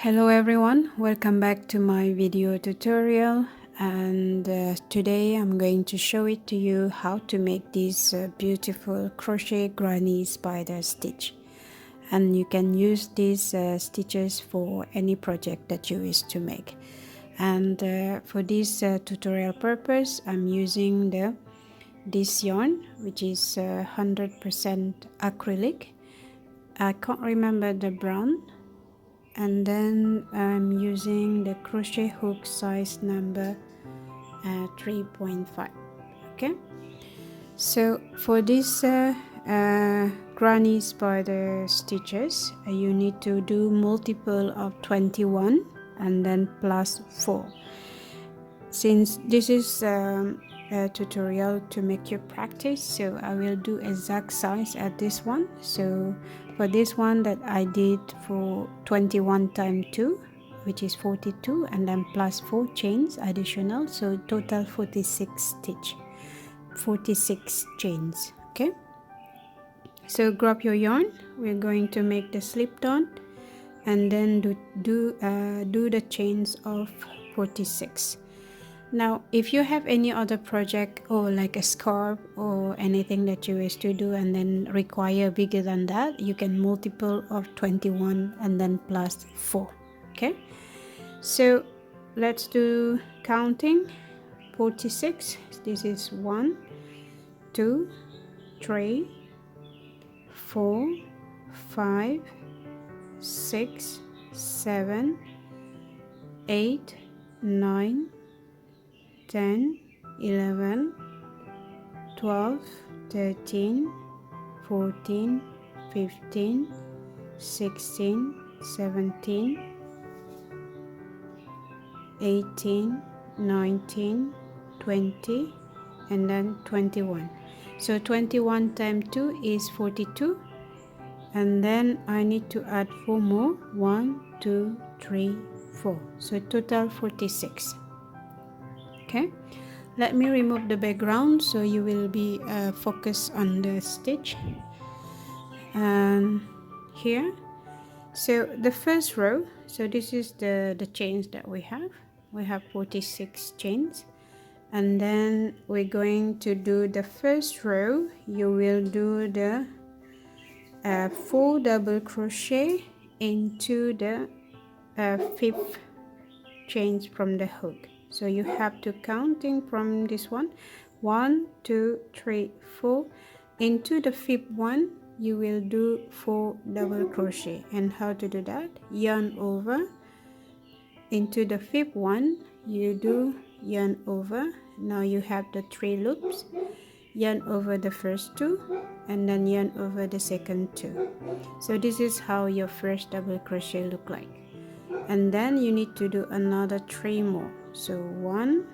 Hello everyone, welcome back to my video tutorial, and today I'm going to show it to you how to make this beautiful crochet granny spider stitch. And you can use these stitches for any project that you wish to make. And for this tutorial purpose, I'm using this yarn, which is 100% acrylic. I can't remember the brand. And then I'm using the crochet hook size number 3.5. Okay, so for this granny spider stitches, you need to do multiple of 21 and then plus 4. Since this is a tutorial to make you practice, so I will do exact size at this one. So for this one that I did for 21 times 2, which is 42, and then plus 4 chains additional, so total 46 chains. Okay, so grab your yarn. We're going to make the slip knot and then do the chains of 46. Now, if you have any other project or like a scarf or anything that you wish to do and then require bigger than that, you can multiple of 21 and then plus 4. Okay, so let's do counting. 46. This is 1, 2, 3, 4, 5, 6, 7, 8, 9, 10, 11, 12, 13, 14, 15, 16, 17, 18, 19, 20, and then 21. So 21 times 2 is 42, and then I need to add 4 more. 1, 2, 3, 4. So total 46. Okay, let me remove the background so you will be focused on the stitch. And here, so the first row, so this is the chains that we have 46 chains, and then we're going to do the first row. You will do the 4 double crochet into the 5th chains from the hook. So you have to counting from this one, 1, 2, 3, 4. Into the 5th one, you will do 4 double crochet. And how to do that? Yarn over. Into the 5th one, you do yarn over. Now you have the 3 loops. Yarn over the first 2, and then yarn over the second 2. So this is how your first double crochet look like. And then you need to do another 3 more. So 1,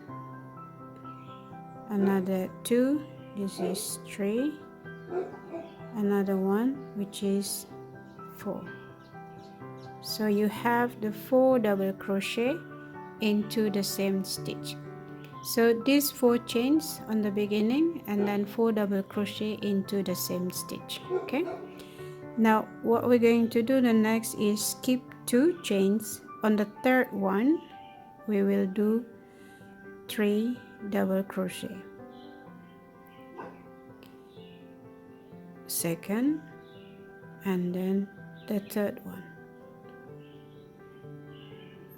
another 2, this is 3, another one, which is 4. So you have the 4 double crochet into the same stitch. So these 4 chains on the beginning, and then 4 double crochet into the same stitch. Okay, now what we're going to do the next is skip 2 chains. On the 3rd one, we will do 3 double crochet. Second, and then the 3rd one.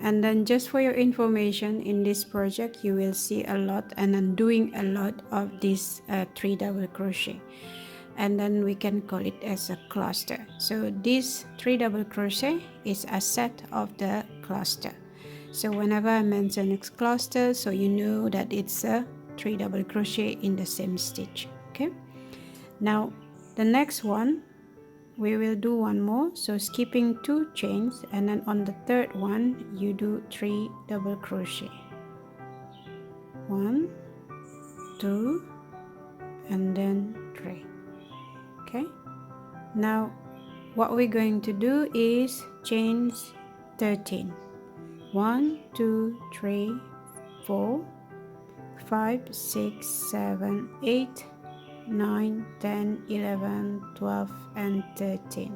And then just for your information, in this project you will see a lot, and I'm doing a lot of this 3 double crochet, and then we can call it as a cluster. So this 3 double crochet is a set of the cluster. So whenever I mention it's cluster, so you know that it's a 3 double crochet in the same stitch. Okay, now the next one, we will do one more. So skipping 2 chains, and then on the 3rd one you do 3 double crochet. 1, 2, and then 3. Okay, now what we're going to do is chains 13. 1, 2, 3, 4, 5, 6, 7, 8, 9, 10, 11, 12, and 13.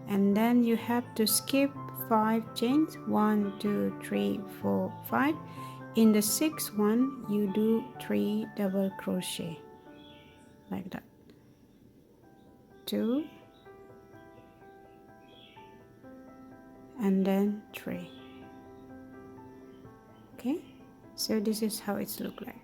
And then you have to skip 5 chains, 1 2 3 4 5. In the 6th one you do 3 double crochet like that, 2 and then 3. Okay, so this is how it's look like.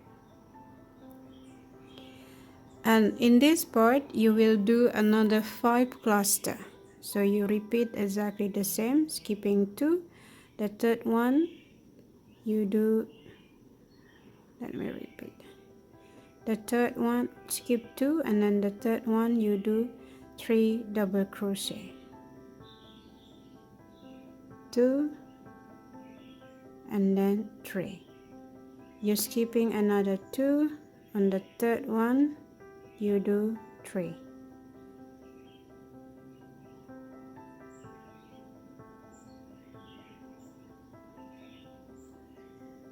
And in this part you will do another 5 cluster, so you repeat exactly the same, skipping 2. The 3rd one you do, let me repeat, the 3rd one skip 2, and then the 3rd one you do 3 double crochet, 2 and then 3. You're skipping another 2. On the 3rd one you do 3.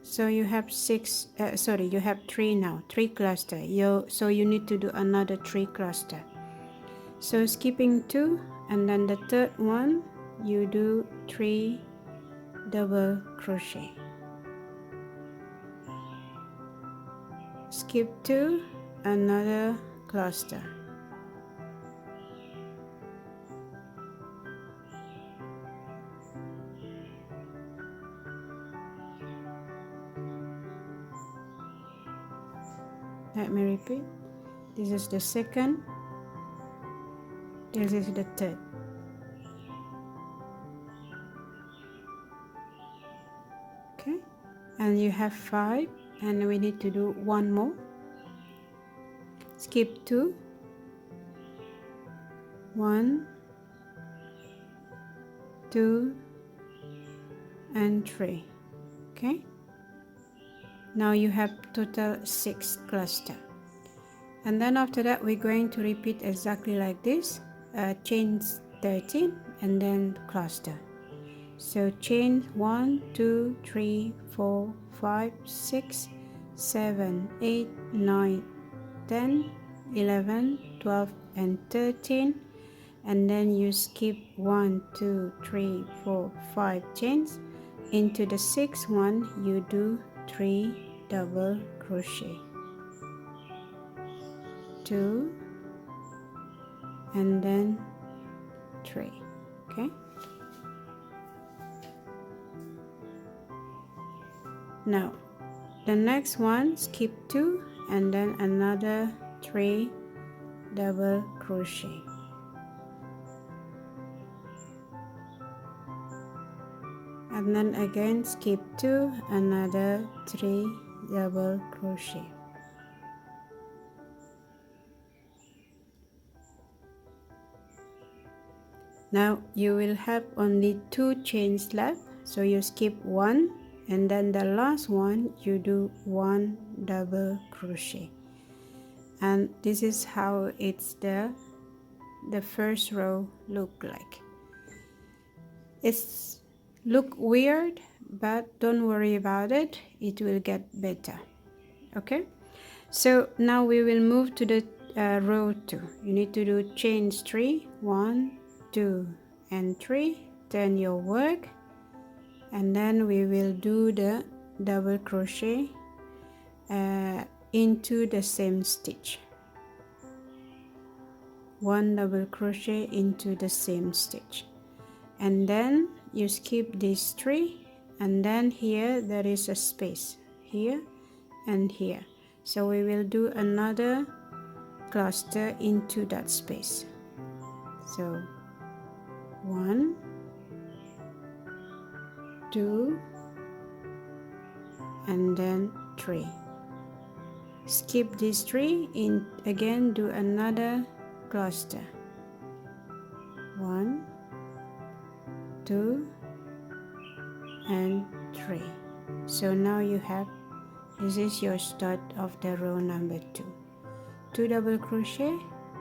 So you have 6, you have 3 now, 3 cluster. So you need to do another 3 cluster. So skipping 2, and then the 3rd one you do 3 double crochet, skip 2, another cluster, let me repeat, this is the 2nd, this is the 3rd. Okay, and you have 5, and we need to do 1 more. Skip 2, 1 2 and 3. Okay, now you have total 6 cluster, and then after that we're going to repeat exactly like this, chain 13 and then cluster. So chain 1 2 3 4 5 6 7 8 9 10 11 12 and 13, and then you skip 1 2 3 4 5 chains. Into the 6th one you do 3 double crochet, 2 and then 3. Okay, now the next one, skip 2 and then another 3 double crochet, and then again skip 2, another 3 double crochet. Now you will have only 2 chains left, so you skip 1, and then the last one you do 1 double crochet, and this is how it's the first row look like. It's look weird, but don't worry about it, it will get better. Okay, so now we will move to the row 2. You need to do chains 3, 1 2 and 3, turn your work, and then we will do the double crochet into the same stitch, 1 double crochet into the same stitch, and then you skip these 3, and then here there is a space here and here, so we will do another cluster into that space. So 1 2 and then 3, skip these 3, in again do another cluster, 1 2 and 3. So now you have, this is your start of the row number 2. 2 double crochet,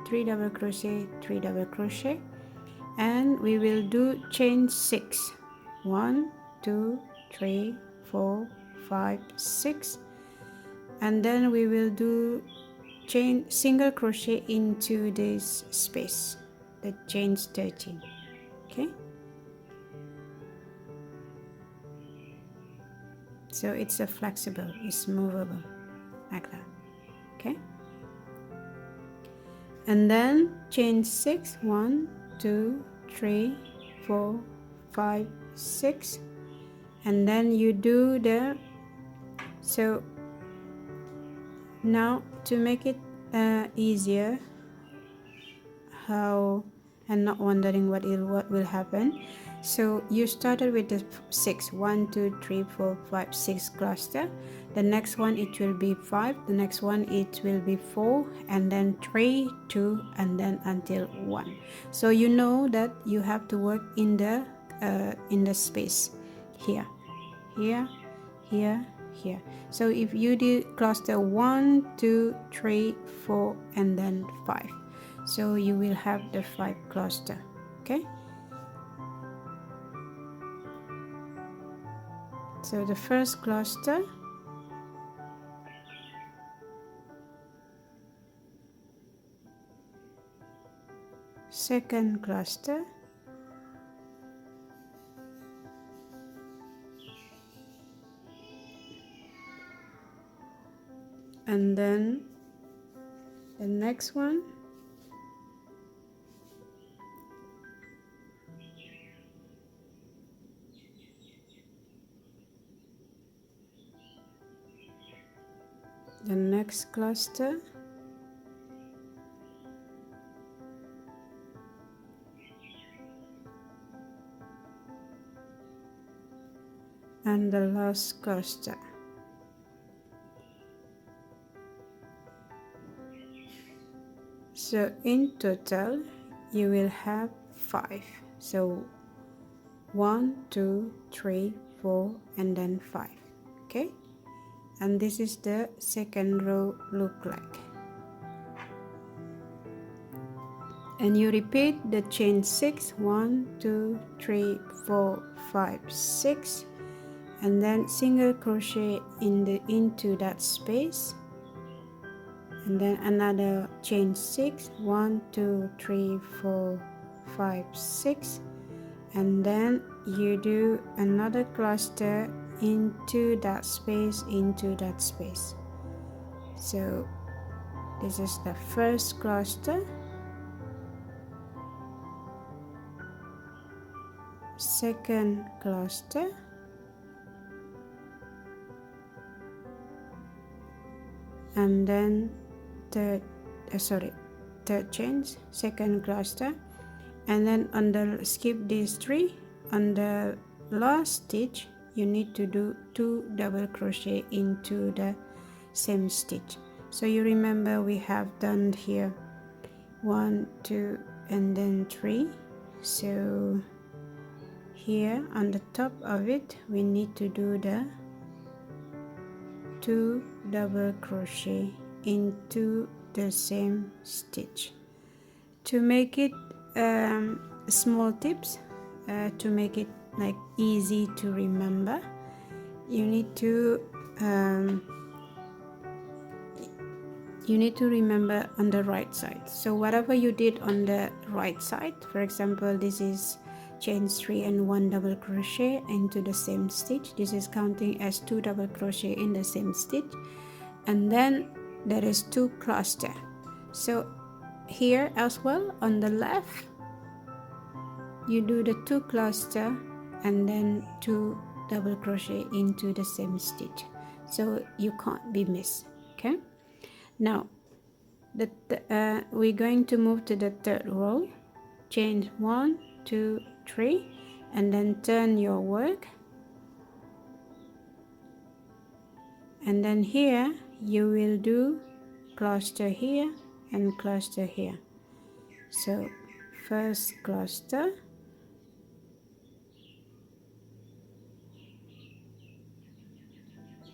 3 double crochet, 3 double crochet, and we will do chain 6, 1 2 3 4 5 6, and then we will do chain single crochet into this space, the chains 13. Okay, so it's a flexible, it's movable like that. Okay, and then chain 6, 1 2 3 4 5 6, and then you do the, so now to make it easier, how, and not wondering what will happen, so you started with the 6, 1 2 3 4 5 6 cluster. The next one it will be 5, the next one it will be 4, and then 3 2, and then until 1. So you know that you have to work in the space here, here, here, here. So if you do cluster 1 2 3 4 and then 5, so you will have the 5 cluster. Okay, so the first cluster, second cluster, and then the next one, the next cluster, and the last cluster. So in total you will have 5. So 1 2 3 4 and then 5. Okay, and this is the second row look like. And you repeat the chain 6, 1 2 3 4 5 6, and then single crochet into that space, and then another chain 6, 1 2 3 4 5 6, and then you do another cluster into that space, so this is the first cluster, second cluster, and then third chain, second cluster, and then on the skip these 3, on the last stitch you need to do 2 double crochet into the same stitch. So you remember we have done here 1 2 and then 3, so here on the top of it we need to do the 2 double crochet into the same stitch. To make it small tips, to make it like easy to remember, you need to remember on the right side. So whatever you did on the right side, for example this is chain 3 and 1 double crochet into the same stitch, this is counting as 2 double crochet in the same stitch, and then there is 2 cluster. So here as well on the left you do the 2 cluster and then 2 double crochet into the same stitch, so you can't be missed. Okay, now we're going to move to the third row, chain 1 2 3, and then turn your work, and then here you will do cluster here and cluster here. So first cluster,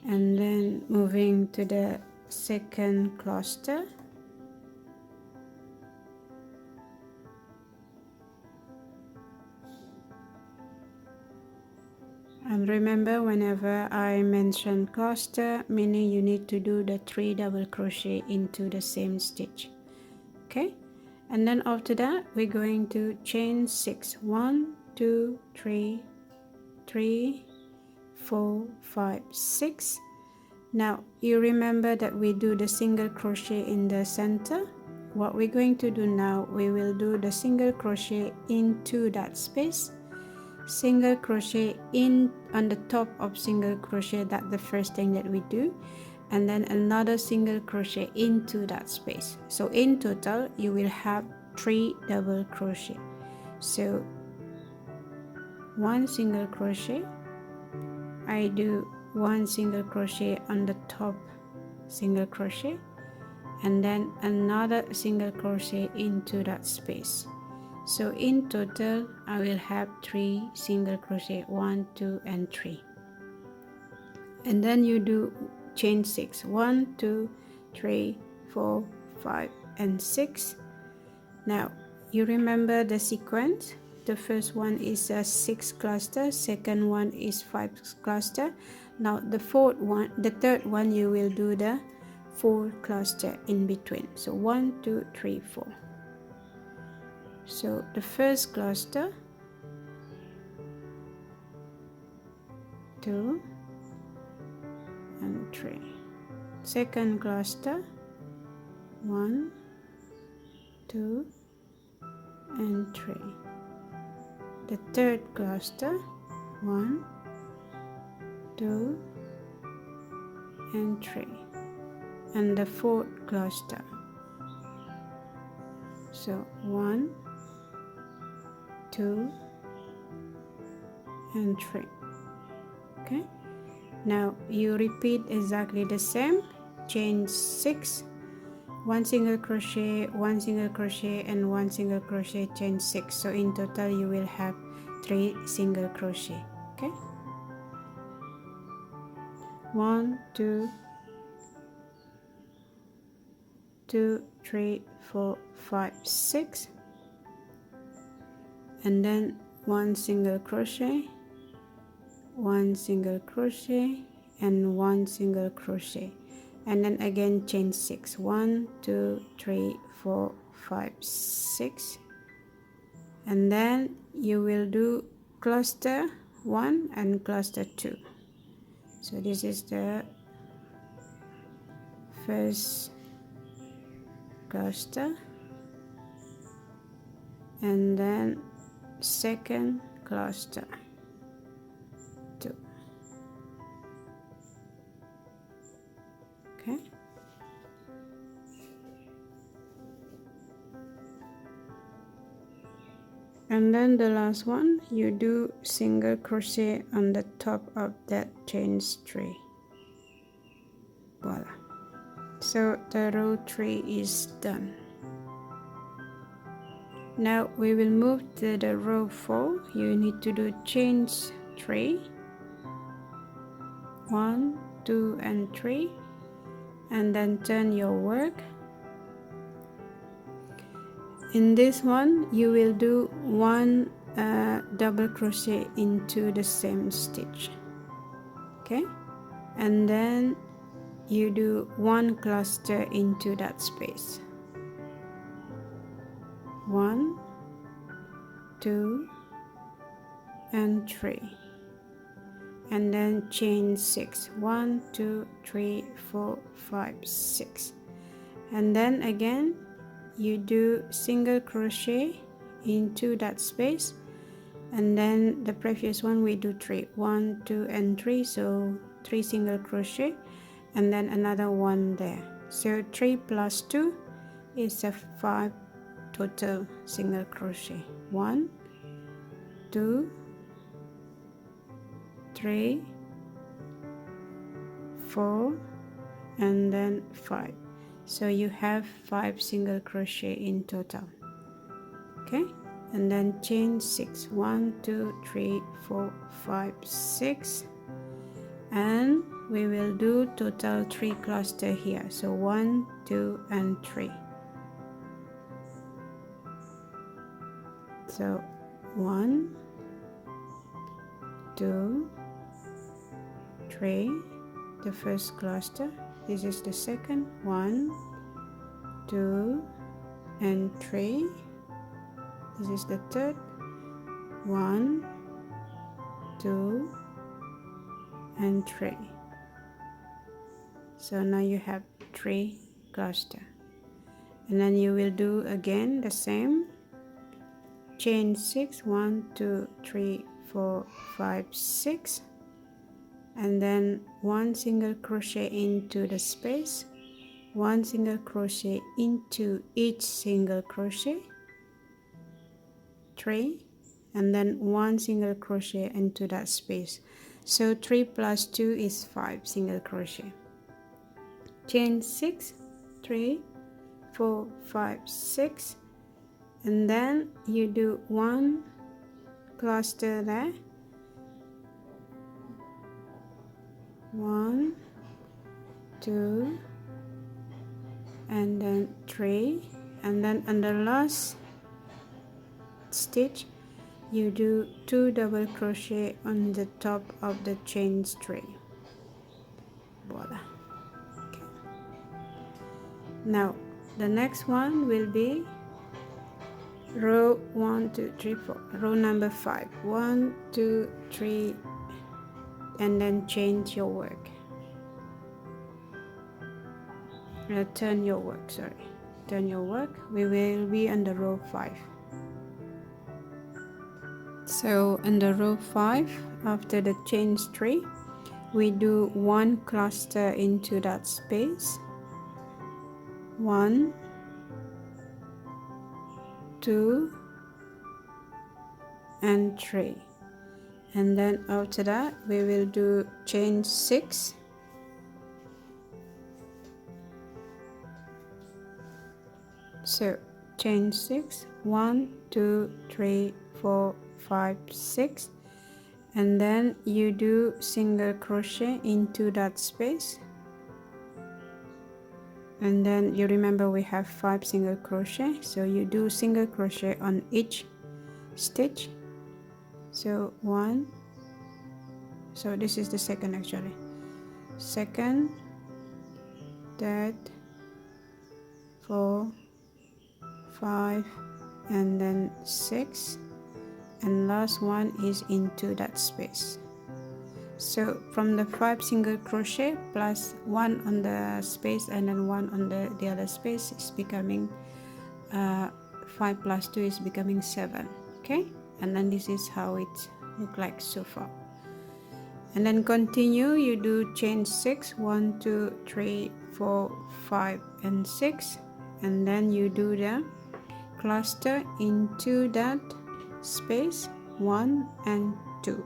and then moving to the second cluster, and remember whenever I mention cluster, meaning you need to do the 3 double crochet into the same stitch. Okay, and then after that we're going to chain 6, 1 2 3 3 4 5 6. Now you remember that we do the single crochet in the center. What we're going to do now, we will do the single crochet into that space, single crochet in on the top of single crochet. That's the first thing that we do, and then another single crochet into that space. So in total you will have 3 double crochet. So 1 single crochet, I do 1 single crochet on the top single crochet, and then another single crochet into that space. So in total I will have 3 single crochet, 1 2 and 3, and then you do chain 6, 1 2 3 4 5 and 6. Now you remember the sequence. The first one is a 6 cluster, second one is 5 cluster. Now the third one you will do the 4 cluster in between. So 1 2 3 4. So the first cluster, 2 and 3. Second cluster, 1 2 and 3. The third cluster, 1 2 and 3, and the fourth cluster. So 1 2 and 3. Okay, now you repeat exactly the same. Chain 6, 1 single crochet, 1 single crochet and 1 single crochet, chain 6. So in total you will have 3 single crochet. Okay, 1 2 2 3 4 5 6, and then 1 single crochet, 1 single crochet and 1 single crochet, and then again chain 6, 1 2 3 4 5 6, and then you will do cluster 1 and cluster 2. So this is the first cluster, and then second cluster 2. Okay, and then the last one you do single crochet on the top of that chain 3. Voila, so the row 3 is done. Now we will move to the row 4. You need to do chain 3, 1 2 and 3, and then turn your work. In this one you will do 1 double crochet into the same stitch. Okay, and then you do 1 cluster into that space, 1 2 and 3, and then chain 6, 1 2 3 4 5 6, and then again you do single crochet into that space, and then the previous one we do 3, 1 2 and 3, so 3 single crochet and then another one there. So 3 plus 2 is a 5 total single crochet, 1 2 3 4 and then 5. So you have 5 single crochet in total. Okay, and then chain 6, 1 2 3 4 5 6, and we will do total 3 cluster here. So 1 2 and 3. So 1 2 3, the first cluster. This is the second, 1 2 and 3. This is the third, 1 2 and 3. So now you have 3 cluster, and then you will do again the same. Chain 6, 1 2 3 4 5 6, and then 1 single crochet into the space, 1 single crochet into each single crochet, 3, and then 1 single crochet into that space. So 3 plus 2 is 5 single crochet. Chain 6, 3 4 5 6, and then you do 1 cluster there, 1 2 and then 3, and then on the last stitch you do 2 double crochet on the top of the chain 3. Voila. Okay. Now the next one will be row 1 2 3 4, row number 5, 1 2 3, and then change your work. Turn your work, sorry, turn your work. We will be on the row 5. So in the row 5, after the chain 3, we do 1 cluster into that space, 1 2 and 3, and then after that we will do chain 6, so chain 6, 1 2 3 4 5 6, and then you do single crochet into that space, and then you remember we have 5 single crochet, so you do single crochet on each stitch. So 1, so this is the second, actually, second, third, 4 5, and then 6, and last one is into that space. So from the 5 single crochet plus 1 on the space and then 1 on the other space is becoming 5 plus 2 is becoming 7. Okay, and then this is how it look like so far. And then continue, you do chain 6, 1 2 3 4 5 and 6, and then you do the cluster into that space, 1 and 2.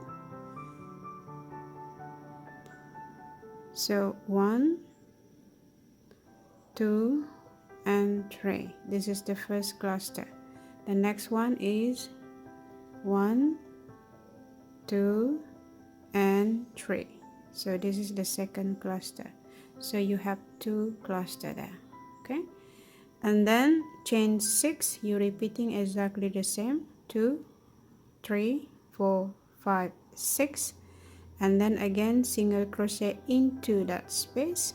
So 1 2 and 3, this is the first cluster. The next one is 1 2 and 3, so this is the second cluster. So you have 2 cluster there. Okay, and then chain 6, you repeating exactly the same, 2 3 4 5 6, and then again single crochet into that space,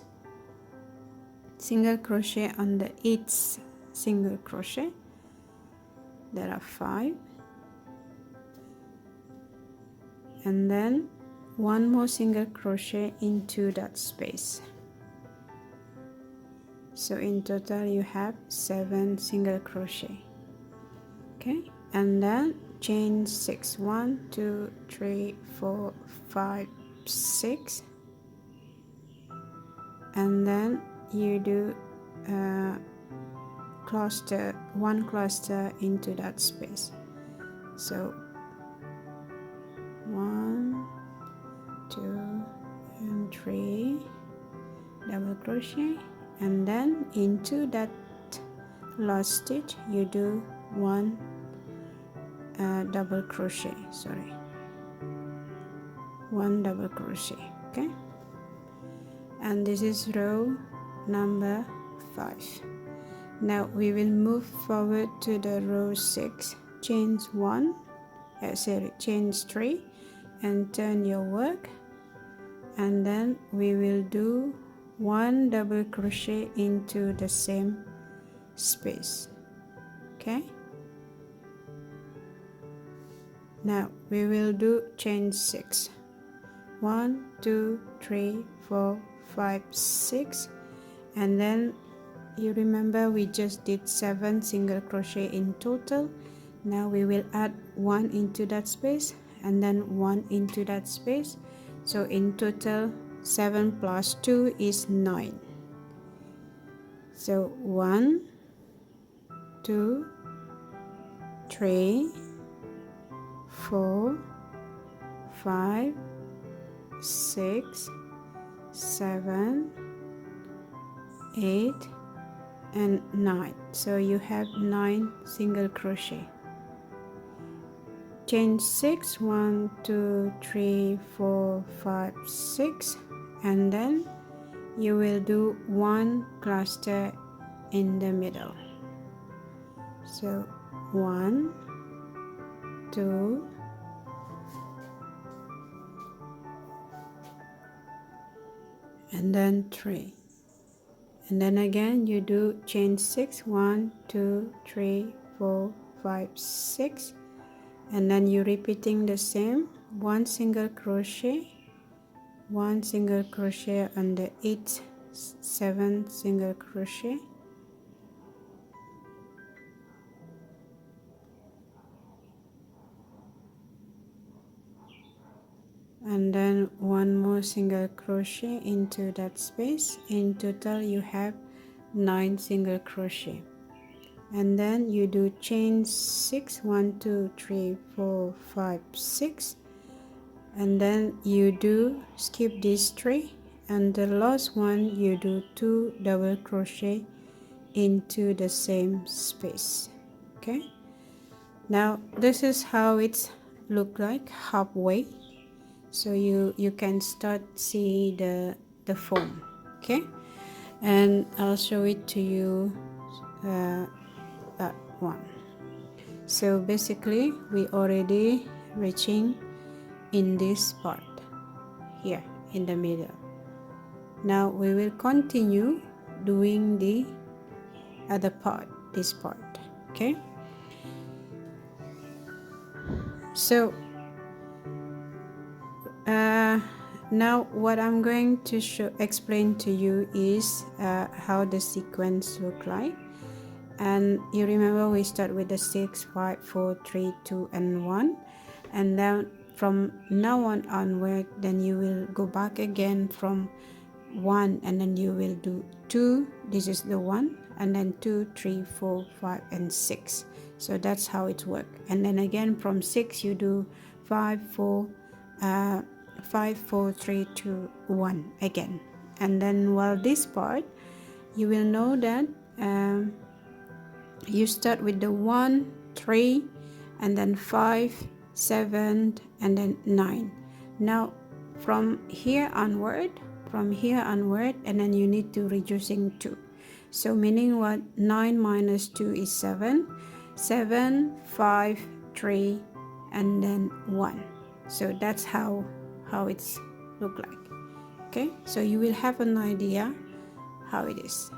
single crochet on the each single crochet, there are 5, and then 1 more single crochet into that space. So in total you have 7 single crochet. Okay, and then chain 6, 1 2 3 4 5 6, and then you do cluster, 1 cluster into that space. So 1 2 and 3 double crochet, and then into that last stitch you do 1 double crochet, sorry, 1 double crochet. Okay, and this is row number 5. Now we will move forward to the row 6, chains 1 chains 3, and turn your work, and then we will do 1 double crochet into the same space. Okay, now we will do chain 6, 1 2 3 4 5 6, and then you remember we just did 7 single crochet in total. Now we will add 1 into that space and then 1 into that space, so in total 7 plus 2 is 9. So 1 2 3 4 5 6 7 8 and 9. So you have 9 single crochet. Chain 6, 1 2 3 4 5 6, and then you will do 1 cluster in the middle. So 1 2 and then 3, and then again you do chain 6, 1 2 3 4 5 6, and then you repeating the same, 1 single crochet, 1 single crochet under each 7 single crochet, and then 1 more single crochet into that space. In total you have 9 single crochet, and then you do chain 6, 1 2 3 4 5 6, and then you do skip these 3, and the last one you do 2 double crochet into the same space. Okay, now this is how it's look like halfway, so you can start see the form. Okay, and I'll show it to you, that one. So basically we already reaching in this part here in the middle. Now we will continue doing the other part, this part. Okay, so now what I'm going to explain to you is how the sequence look like. And you remember we start with the 6 5 4 3 2 and 1, and then from now on onward, then you will go back again from 1, and then you will do 2, this is the 1, and then 2 3 4 5 and 6. So that's how it works. And then again from 6 you do 5 4 3 2 1 again. And then while this part, you will know that you start with the 1 3 and then 5 7 and then 9. Now from here onward, and then you need to reducing 2. So meaning what? 9 minus 2 is 7, 7 5 3 and then 1. So that's how it's look like. Okay, so you will have an idea how it is.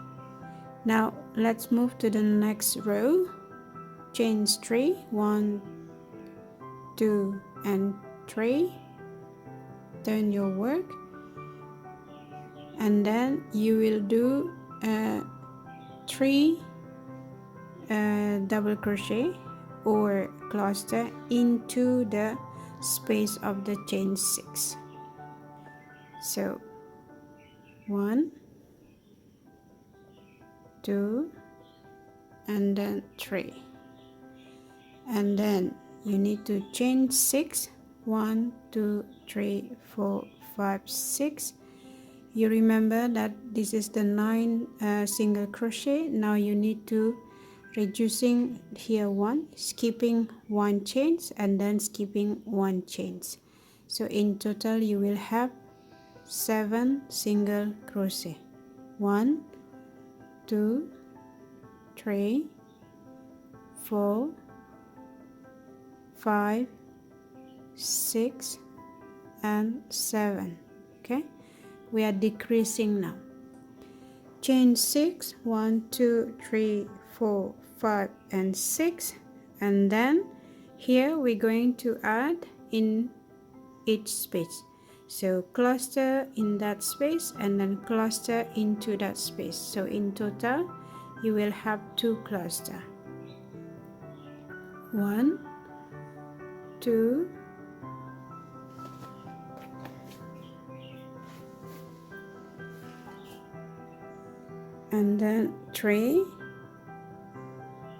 Now let's move to the next row. Chain 3, 1 2 and 3, turn your work, and then you will do 3 double crochet or cluster into the space of the chain 6. So 1 2 and then 3, and then you need to chain 6, 1 2 3 4 5 6. You remember that this is the 9 single crochet. Now you need to reducing here 1, skipping 1 chains and then skipping 1 chains. So in total you will have 7 single crochet. 1 2 3 4 5 6 and 7. Okay, we are decreasing now. Chain 6, 1 2 3 4 5 and 6, and then here we're going to add in each space. So cluster in that space and then cluster into that space. So in total you will have 2 cluster. 1, 2, and then 3,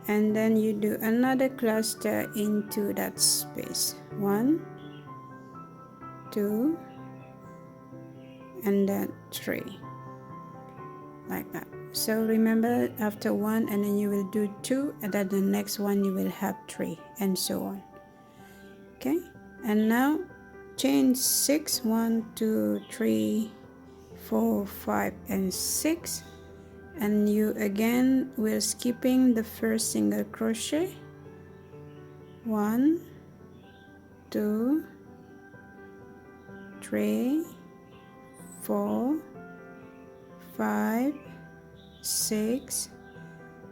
and then you do another cluster into that space. 1, 2, and then 3, like that. So remember, after 1 and then you will do 2, and then the next one you will have 3, and so on. Okay, and now chain 6, 1, 2, 3, 4, 5, and 6, and you again will skipping the first single crochet. 1, 2, 3, 4, 5, 6,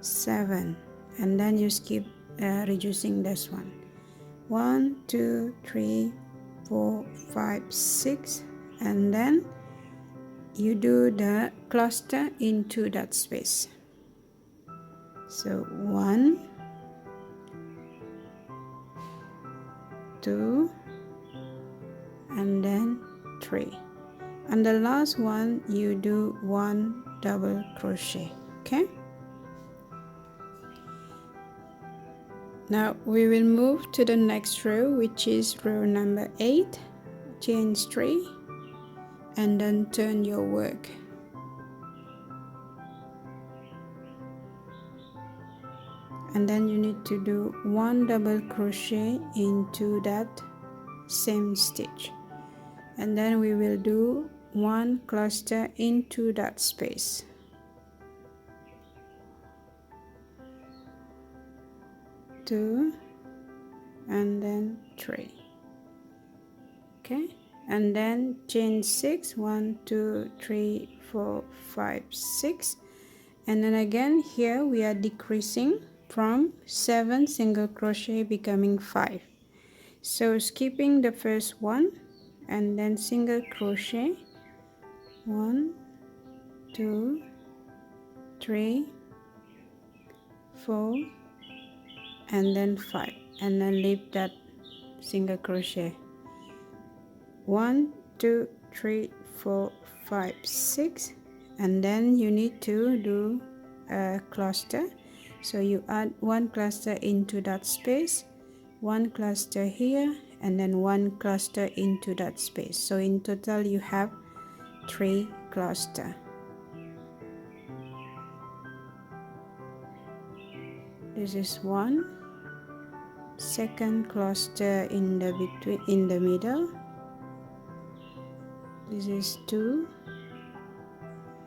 7, and then you skip reducing this one. 1, 2, 3, 4, 5, 6, and then you do the cluster into that space. So 1, 2, and then 3, and the last one you do 1 double crochet. Okay, now we will move to the next row, which is row number 8. Chain 3 and then turn your work. And then you need to do 1 double crochet into that same stitch, and then we will do 1 cluster into that space. 2, and then 3. Okay, and then chain 6, 1, 2, 3, 4, 5, 6, and then again here we are decreasing from 7 single crochet becoming 5. So skipping the first one and then single crochet, 1, 2, 3, 4, and then 5, and then leave that single crochet. 1, 2, 3, 4, 5, 6, and then you need to do a cluster. So you add 1 cluster into that space, 1 cluster here, and then 1 cluster into that space. So in total you have 3 cluster. This is 1, second cluster in the between, in the middle. This is 2,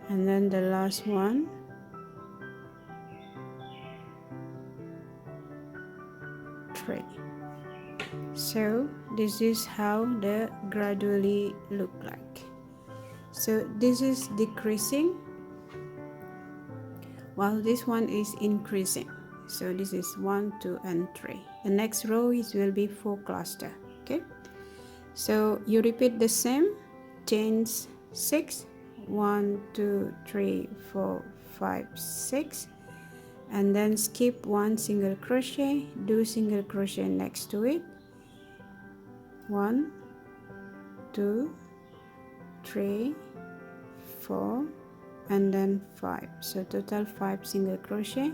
and then the last one, 3. So this is how the gradually look like. So this is decreasing while this one is increasing. So this is 1, 2, and 3. The next row is will be 4 cluster. Okay, so you repeat the same. Chains 6, 1, 2, 3, 4, 5, 6, and then skip 1 single crochet, do single crochet next to it. 1, 2, 3, 4, and then 5. So total 5 single crochet.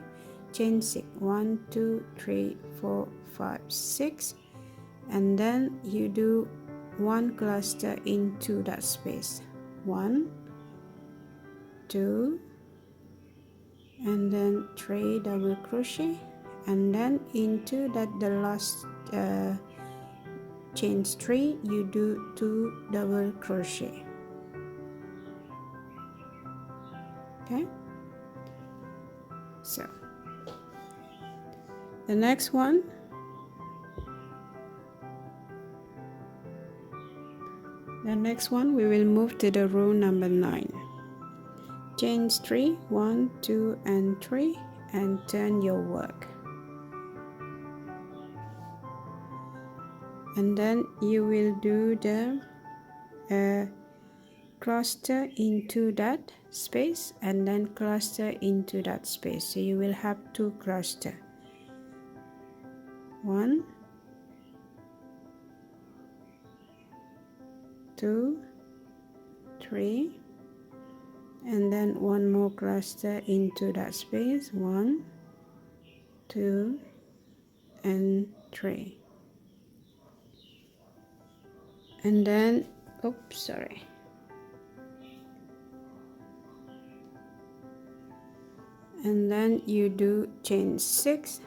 Chain 6, 1, 2, 3, 4, 5, 6, and then you do 1 cluster into that space. 1, 2, and then 3 double crochet, and then into that the last chains 3 you do 2 double crochet. Okay, so the next one, we will move to the row number 9. Chains 3, 1, 2, and 3, and turn your work. And then you will do the cluster into that space and then cluster into that space. So you will have 2 cluster. 1, 2, 3, and then 1 more cluster into that space. 1, 2, and 3. And then, oops, sorry. And then you do chain 6.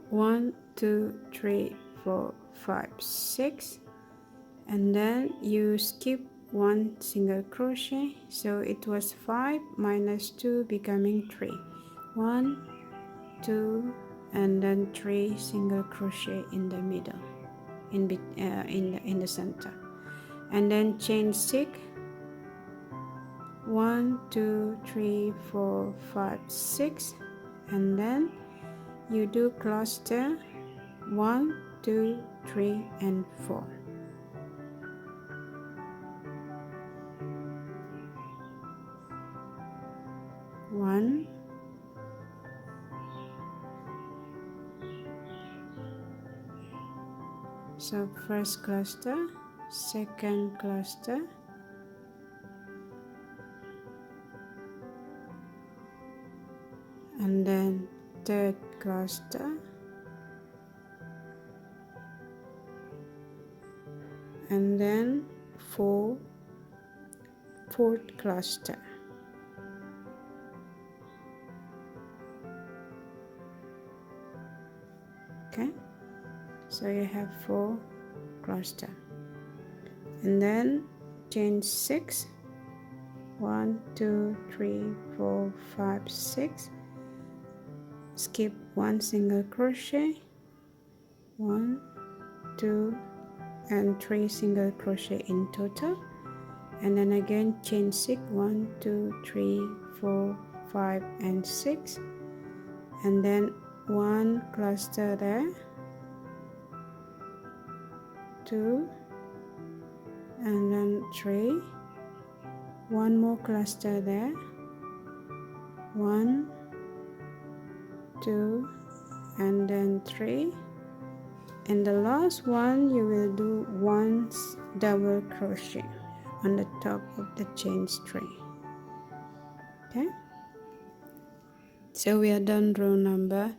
One, 2, 3, 4, 5, 6, and then you skip 1 single crochet, so it was 5 minus 2 becoming 3. 1, 2, and then 3 single crochet in the middle, in the center, and then chain 6. 1, 2, 3, 4, 5, 6, and then you do cluster 1, 2, 3, and 4. 1, so first cluster, second cluster, and then third cluster, and then fourth cluster. Okay, so you have 4 cluster, and then chain 6. 1, 2, 3, 4, 5, 6. Skip 1 single crochet. 1, 2, and 3 single crochet in total, and then again chain 6. 1, 2, 3, 4, 5, and 6, and then 1 cluster there, 2, and then 3, 1 more cluster there, 1, 2, and then 3, and the last one you will do 1 double crochet on the top of the chain 3. Okay, so we are done row number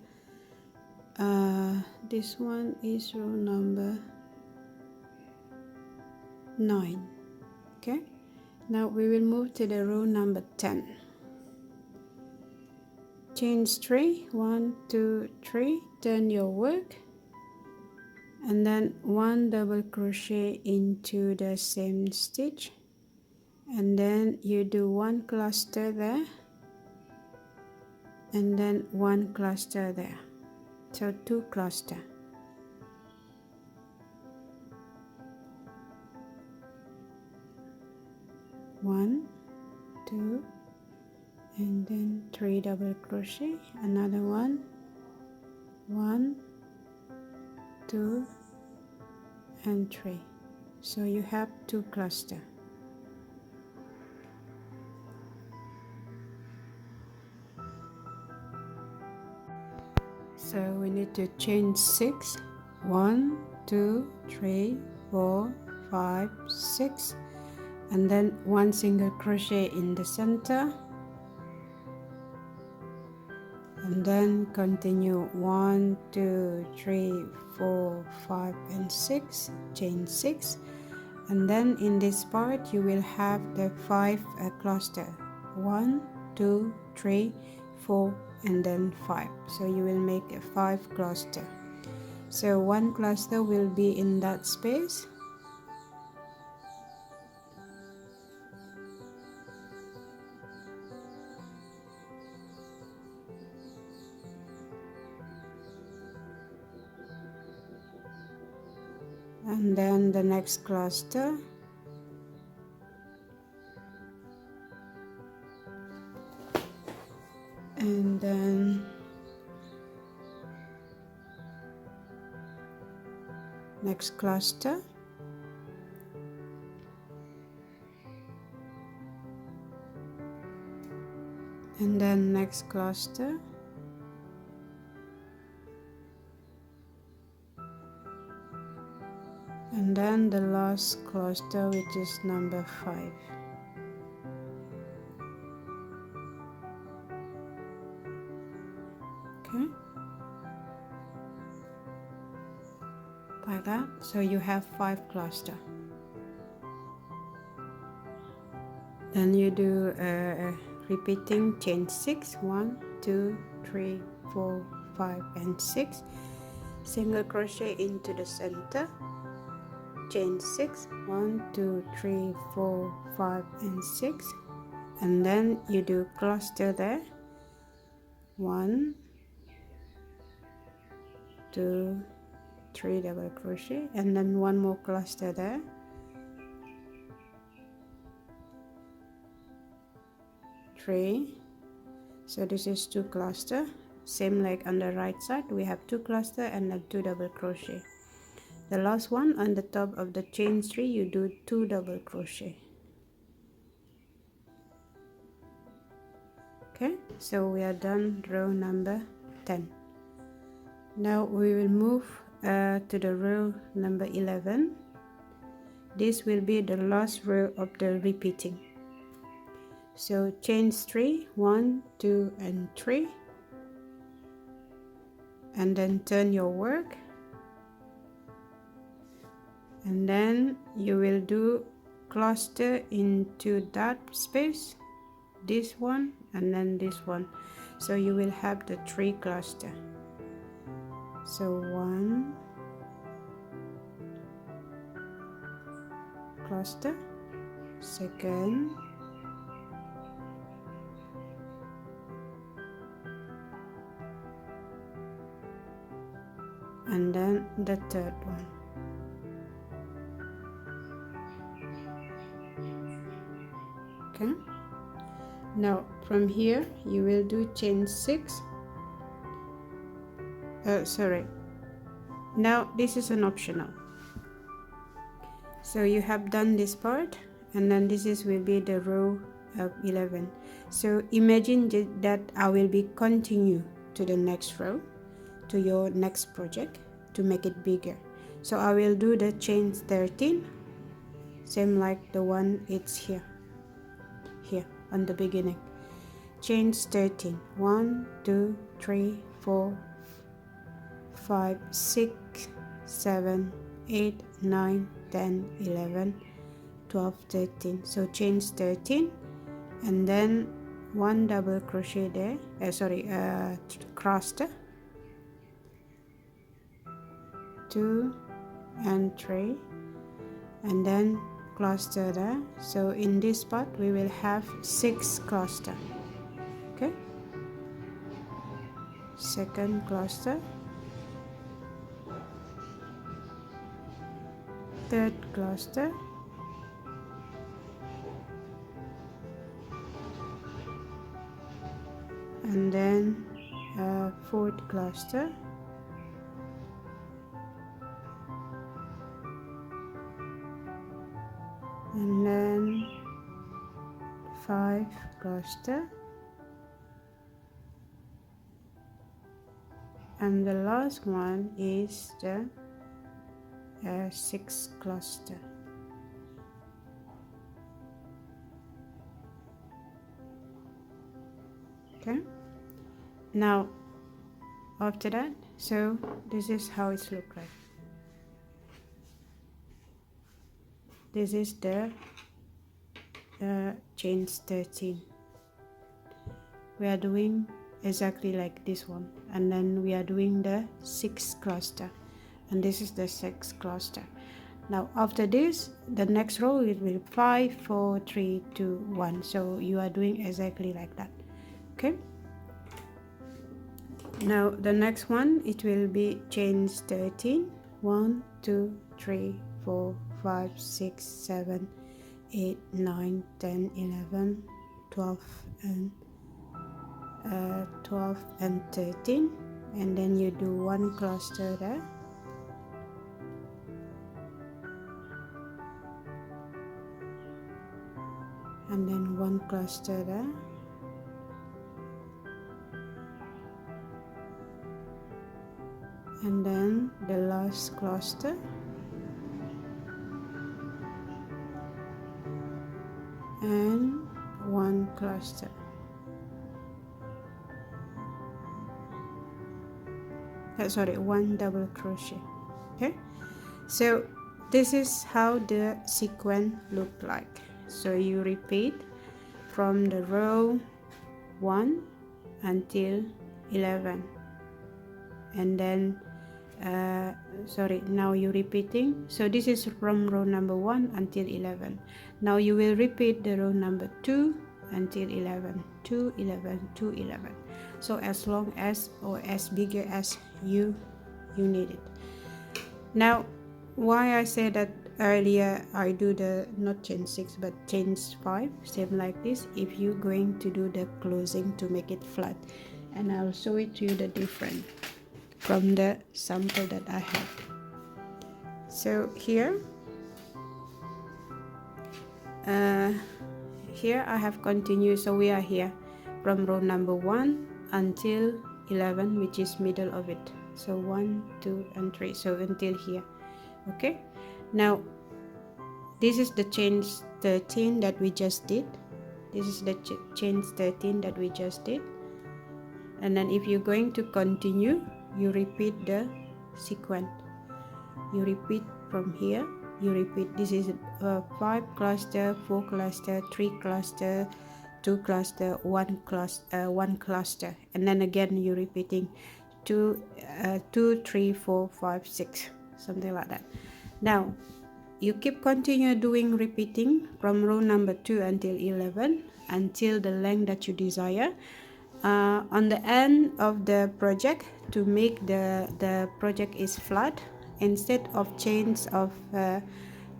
this one is row number 9. Okay, now we will move to the row number 10. Chain 3, 1, 2, 3, turn your work, and then 1 double crochet into the same stitch, and then you do 1 cluster there, and then 1 cluster there, so 2 cluster. 1, 2, and then 3 double crochet, another 1, 1, 2, and 3, so you have 2 cluster. So we need to chain 6. 1, 2, 3, 4, 5, 6, and then 1 single crochet in the center, and then continue 1, 2, 3, 4, 5, and 6, chain 6, and then in this part you will have the 5 cluster, 1, 2, 3, 4, and then 5, so you will make a 5 cluster. So 1 cluster will be in that space, and then the next cluster, and then next cluster, and then next cluster, and then the last cluster, which is number 5. Okay, like that. So you have 5 cluster. Then you do repeating chain 6, 1 2 3 4 5 and 6, single crochet into the center, chain 6, 1 2 3 4 5 and 6, and then you do cluster there, 1 2 3 double crochet, and then one more cluster there, three. So this is 2 cluster, same like on the right side, we have 2 cluster and then 2 double crochet. The last one on the top of the chain 3, you do 2 double crochet. Okay, so we are done row number 10. Now we will move to the row number 11. This will be the last row of the repeating. So chain 3, 1 2 and 3, and then turn your work, and then you will do cluster into that space, this one and then this one, so you will have the 3 cluster. So 1 cluster, second, and then the third one. Okay, now from here you will do chain 6, now this is an optional. So you have done this part, and then this will be the row of 11. So imagine that I will be continue to the next row, to your next project, to make it bigger. So I will do the chain 13, same like the one it's here on the beginning. Chain 13, 1 2 3 4 5 6 7 8 9 10 11 12 13. So chain 13, and then 1 double crochet there, cluster, 2 and 3, and then cluster there. So in this part we will have 6 cluster. Okay, second cluster, third cluster, and then fourth cluster, and then 5 cluster, and the last one is the 6 cluster. Okay, now after that, so this is how it looks like. This is the chain 13. We are doing exactly like this one, and then we are doing the 6 cluster, and this is the 6 cluster. Now after this, the next row it will be 5 4 3 2 1. So you are doing exactly like that. Okay, now the next one, it will be chain 13, 1 2 3 4 5 6 7 8 9 10 11 12 and 12 and 13, and then you do one cluster there, and then one cluster there, and then the last cluster, and one cluster. Sorry, one double crochet. Okay, so this is how the sequence look like. So you repeat from the row 1 until 11, and then sorry, now you're repeating. So this is from row number 1 until 11. Now you will repeat the row number 2 until 11, 2, 11, 2, 11. So as long as or as bigger as you need it. Now why I said that earlier, I do the not chain 6 but chain 5, same like this, if you're going to do the closing to make it flat, and I'll show it to you the difference from the sample that I have. So here I have continued. So we are here from row number 1 until 11, which is middle of it. So 1, 2 and 3, so until here. Okay, now this is the chain 13 that we just did. This is the chain 13 that we just did. And then if you're going to continue, you repeat the sequence. You repeat from here, you repeat. This is 5 cluster, 4 cluster, 3 cluster, 2 cluster, 1 cluster, and then again you're repeating 2, 3, 4, 5, 6, something like that. Now you keep continue doing repeating from row number 2 until 11 until the length that you desire. On the end of the project, to make the project is flat, instead of chains of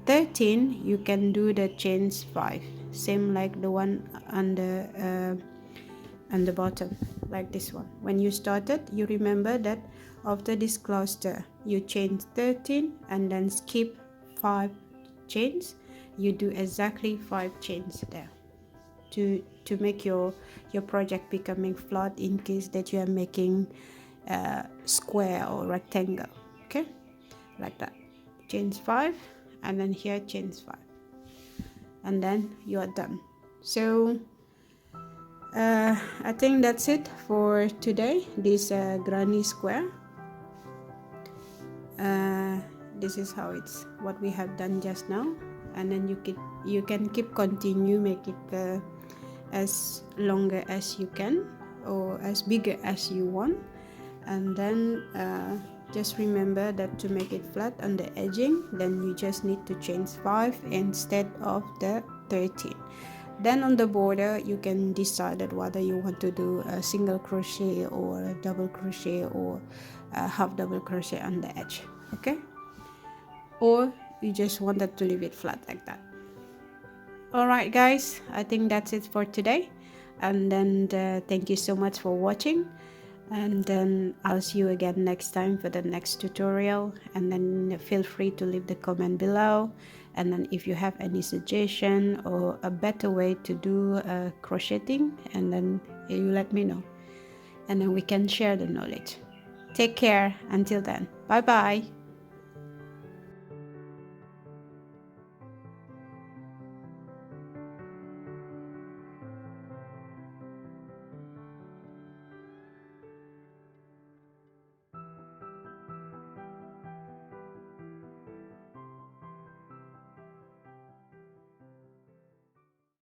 13, you can do the chains 5, same like the one on the bottom, like this one. When you started, you remember that after this cluster you chain 13 and then skip 5 chains. You do exactly 5 chains there to make your project becoming flat, in case that you are making square or rectangle. Okay, like that. Chains 5, and then here chains 5, and then you are done. So I think that's it for today, this granny square. This is how it's what we have done just now, and then you can keep continue, make it as longer as you can or as bigger as you want, and then just remember that to make it flat on the edging, then you just need to chain 5 instead of the 13. Then on the border, you can decide that whether you want to do a single crochet or a double crochet or a half double crochet on the edge. Okay, or you just wanted to leave it flat like that. Alright guys, I think that's it for today, and then thank you so much for watching, and then I'll see you again next time for the next tutorial. And then feel free to leave the comment below, and then if you have any suggestion or a better way to do crocheting, and then you let me know, and then we can share the knowledge. Take care until then. Bye bye.